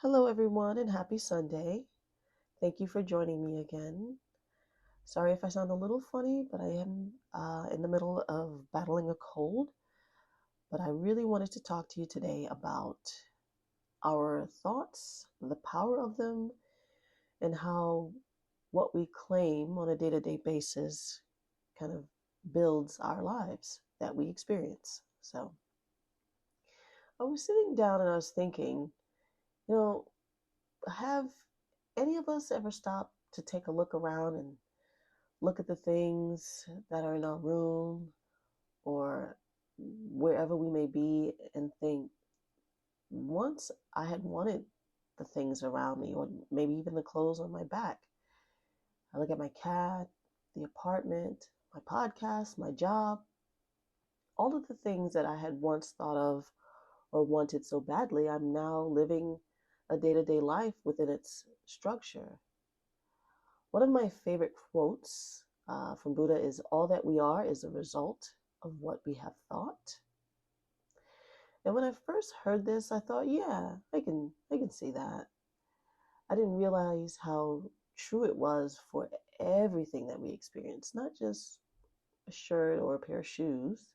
Hello, everyone, and happy Sunday. Thank you for joining me again. Sorry if I sound a little funny, but I am in the middle of battling a cold. But I really wanted to talk to you today about our thoughts, the power of them, and how what we claim on a day to day basis kind of builds our lives that we experience. So I was sitting down and I was thinking, you know, have any of us ever stopped to take a look around and look at the things that are in our room or wherever we may be and think, once I had wanted the things around me, or maybe even the clothes on my back. I look at my cat, the apartment, my podcast, my job, all of the things that I had once thought of or wanted so badly, I'm now living a day to day life within its structure. One of my favorite quotes from Buddha is, "All that we are is a result of what we have thought." And when I first heard this, I thought, yeah, I can see that. I didn't realize how true it was for everything that we experience, not just a shirt or a pair of shoes,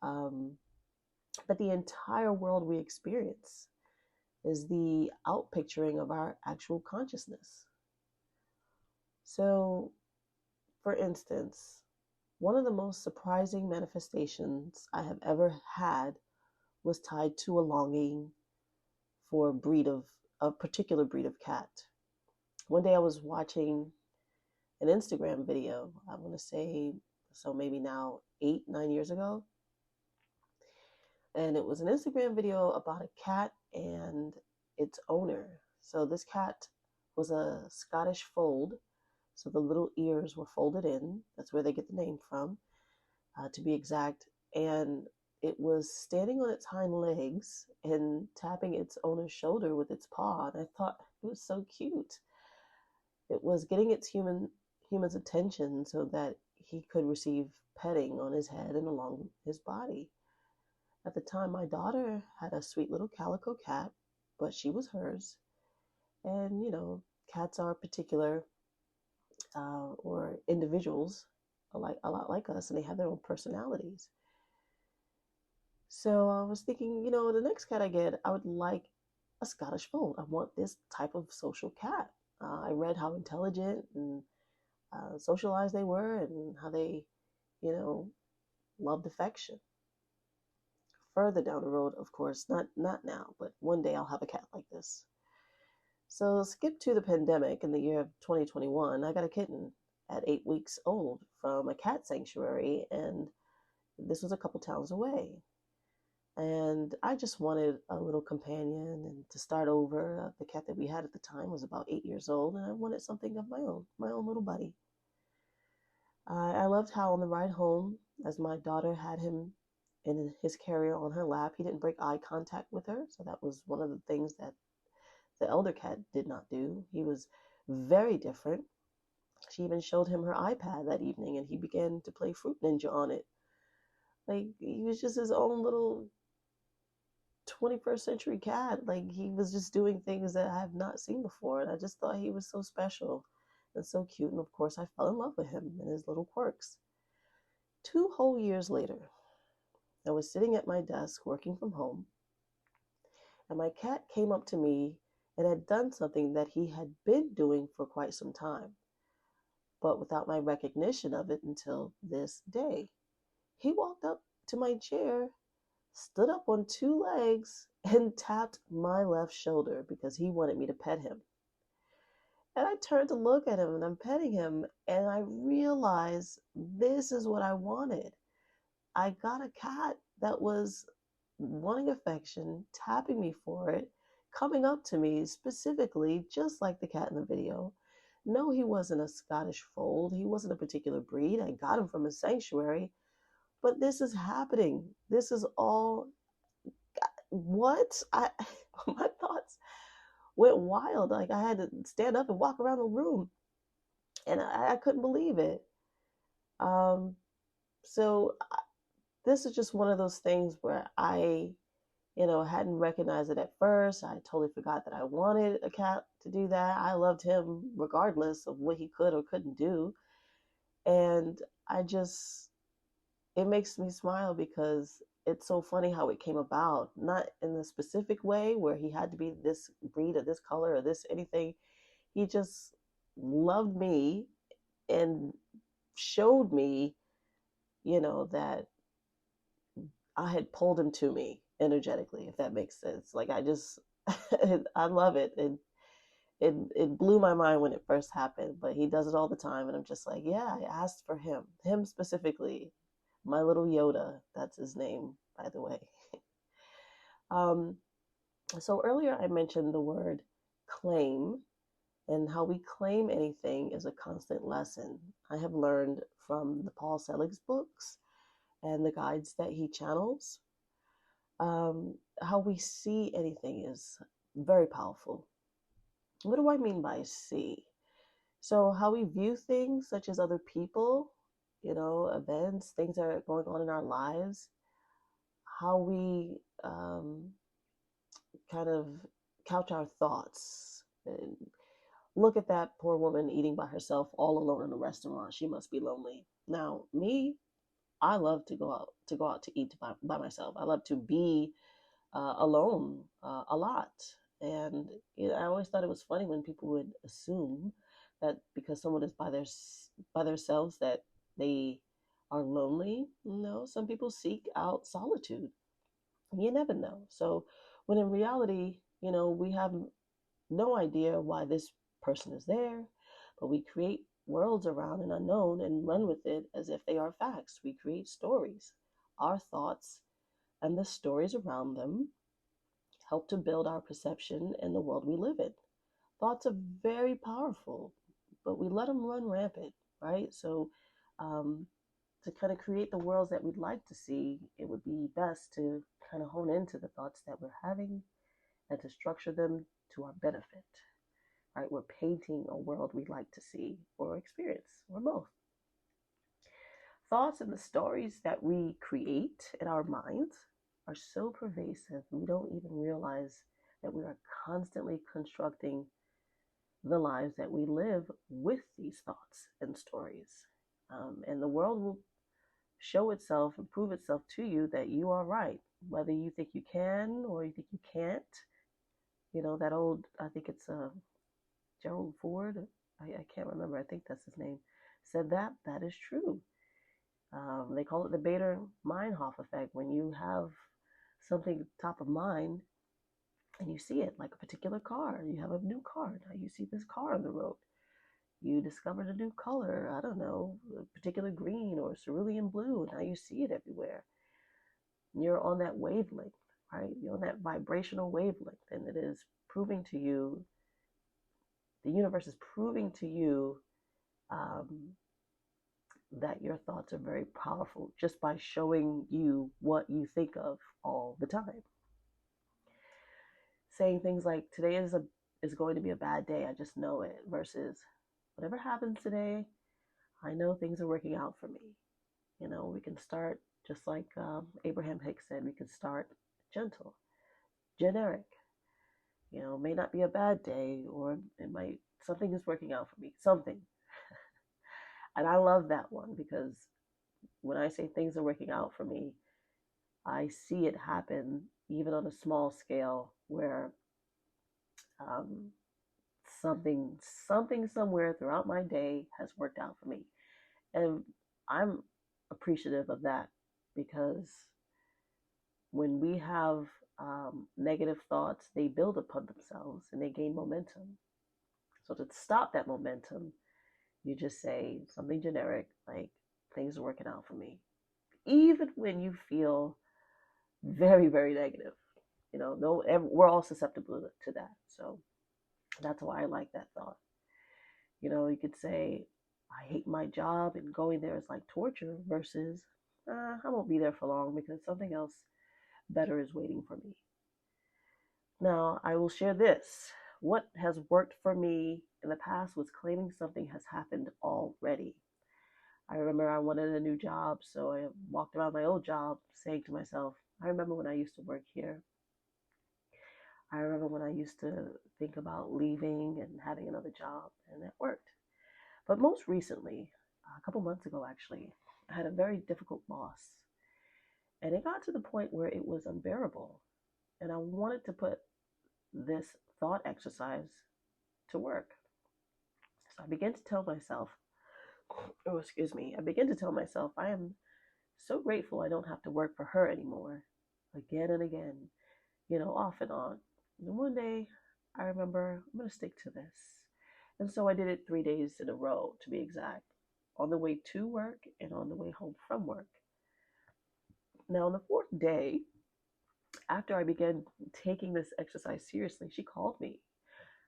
um, but the entire world we experience is the outpicturing of our actual consciousness. So, for instance, one of the most surprising manifestations I have ever had was tied to a longing for a particular breed of cat. One day I was watching an Instagram video, I want to say, so maybe now 8, 9 years ago. And it was an Instagram video about a cat and its owner. So this cat was a Scottish fold. So the little ears were folded in. That's where they get the name from, to be exact. And it was standing on its hind legs and tapping its owner's shoulder with its paw. And I thought it was so cute. It was getting its human's attention so that he could receive petting on his head and along his body. At the time, my daughter had a sweet little calico cat, but she was hers. And cats are particular, or individuals, a lot like us, and they have their own personalities. So I was thinking, the next cat I get, I would like a Scottish fold. I want this type of social cat. I read how intelligent and socialized they were, and how they, you know, loved affection. Further down the road, of course, not now, but one day I'll have a cat like this. So skip to the pandemic in the year of 2021. I got a kitten at 8 weeks old from a cat sanctuary, and this was a couple towns away. And I just wanted a little companion and to start over. The cat that we had at the time was about 8 years old, and I wanted something of my own little buddy. I loved how on the ride home, as my daughter had him in his carrier on her lap, he didn't break eye contact with her. So that was one of the things that the elder cat did not do. He was very different. She even showed him her iPad that evening, and he began to play Fruit Ninja on it. Like, he was just his own little 21st century cat. Like, he was just doing things that I have not seen before. And I just thought he was so special and so cute. And of course, I fell in love with him and his little quirks. 2 whole years later, I was sitting at my desk working from home, and my cat came up to me and had done something that he had been doing for quite some time, but without my recognition of it until this day. He walked up to my chair, stood up on two legs, and tapped my left shoulder because he wanted me to pet him. And I turned to look at him and I'm petting him, and I realized this is what I wanted. I got a cat that was wanting affection, tapping me for it, coming up to me specifically, just like the cat in the video. No, he wasn't a Scottish fold. He wasn't a particular breed. I got him from a sanctuary. But this is happening. This is all what I my thoughts went wild. Like, I had to stand up and walk around the room, and I couldn't believe it. Um, so this is just one of those things where I Hadn't recognized it at first. I totally forgot that I wanted a cat to do that. I loved him regardless of what he could or couldn't do. And I just, it makes me smile because it's so funny how it came about. Not in a specific way where he had to be this breed or this color or this anything. He just loved me and showed me, that I had pulled him to me energetically, if that makes sense. Like I just, I love it. It blew my mind when it first happened, but he does it all the time, and I'm just like, yeah, I asked for him specifically, my little Yoda. That's his name, by the way. Um, so earlier I mentioned the word claim, and how we claim anything is a constant lesson. I have learned from the Paul Selig's books and the guides that he channels. How we see anything is very powerful. What do I mean by see? So, how we view things, such as other people, events, things that are going on in our lives, how we kind of couch our thoughts. And look at that poor woman eating by herself all alone in a restaurant. She must be lonely. Now, me, I love to go out to eat by myself. I love to be alone a lot. And I always thought it was funny when people would assume that because someone is by themselves that they are lonely. No, some people seek out solitude. You never know. So when in reality, we have no idea why this person is there, but we create worlds around an unknown and run with it as if they are facts. We create stories. Our thoughts and the stories around them help to build our perception in the world we live in. Thoughts are very powerful, but we let them run rampant, right? So, to kind of create the worlds that we'd like to see, it would be best to kind of hone into the thoughts that we're having and to structure them to our benefit, right? We're painting a world we'd like to see or experience, or both. Thoughts and the stories that we create in our minds are so pervasive, we don't even realize that we are constantly constructing the lives that we live with these thoughts and stories. And the world will show itself and prove itself to you that you are right, whether you think you can or you think you can't. That old, I think it's Gerald Ford, I can't remember, I think that's his name, said that is true. They call it the Bader-Meinhof effect. When you have something top of mind and you see it, like a particular car, you have a new car, now you see this car on the road. You discovered a new color, I don't know, a particular green or cerulean blue, now you see it everywhere. You're on that wavelength, right? You're on that vibrational wavelength, and it is proving to you, the universe is proving to you um, that your thoughts are very powerful just by showing you what you think of all the time. Saying things like today is going to be a bad day, I just know it, versus whatever happens today, I know things are working out for me. We can start just like Abraham Hicks said, we can start gentle, generic. May not be a bad day, or it might, something is working out for me, something. And I love that one because when I say things are working out for me, I see it happen even on a small scale where um, something somewhere throughout my day has worked out for me. And I'm appreciative of that because when we have negative thoughts, they build upon themselves and they gain momentum. So to stop that momentum, you just say something generic like things are working out for me. Even when you feel very, very negative. No, we're all susceptible to that. So that's why I like that thought. You could say, I hate my job and going there is like torture versus I won't be there for long because something else better is waiting for me. Now, I will share this. What has worked for me in the past was claiming something has happened already. I remember I wanted a new job, so I walked around my old job saying to myself, I remember when I used to work here. I remember when I used to think about leaving and having another job, and it worked. But most recently, a couple months ago actually, I had a very difficult boss. And it got to the point where it was unbearable. And I wanted to put this thought exercise to work. So I began to tell myself, oh, excuse me, I began to tell myself, I am so grateful I don't have to work for her anymore. Again and again, off and on. And one day, I remember, I'm going to stick to this. And so I did it 3 days in a row, to be exact, on the way to work and on the way home from work. Now, on the fourth day, after I began taking this exercise seriously, she called me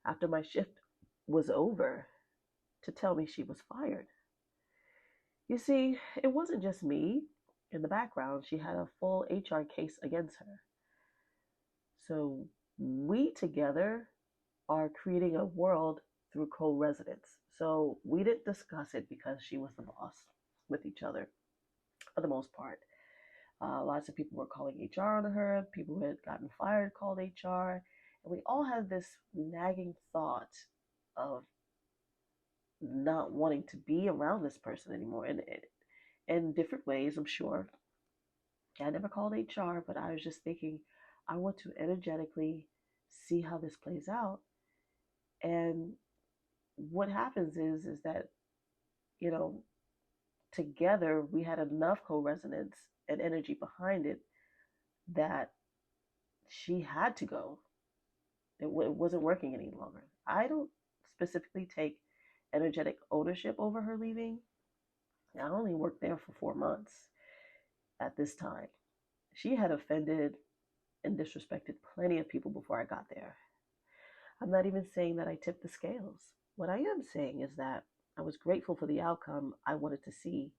after my shift was over to tell me she was fired. You see, it wasn't just me. In the background, she had a full HR case against her. So we together are creating a world through co-residence. So we didn't discuss it because she was the boss with each other for the most part. Lots of people were calling HR on her. People who had gotten fired called HR. And we all had this nagging thought of not wanting to be around this person anymore. And in different ways, I'm sure. I never called HR, but I was just thinking, I want to energetically see how this plays out. And what happens is that, you know, together we had enough co-resonance and energy behind it that she had to go. It wasn't working any longer. I don't specifically take energetic ownership over her leaving. I only worked there for 4 months at this time. She had offended and disrespected plenty of people before I got there. I'm not even saying that I tipped the scales. What I am saying is that I was grateful for the outcome I wanted to see,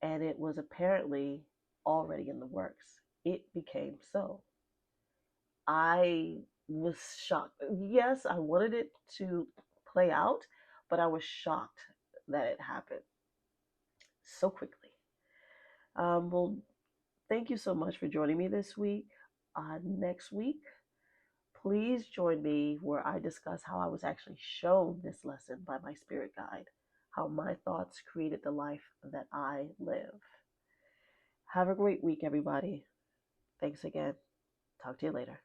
and it was apparently already in the works. It became so. I was shocked. Yes, I wanted it to play out, but I was shocked that it happened so quickly. Well, thank you so much for joining me this week. Next week, please join me where I discuss how I was actually shown this lesson by my spirit guide, how my thoughts created the life that I live. Have a great week, everybody. Thanks again. Talk to you later.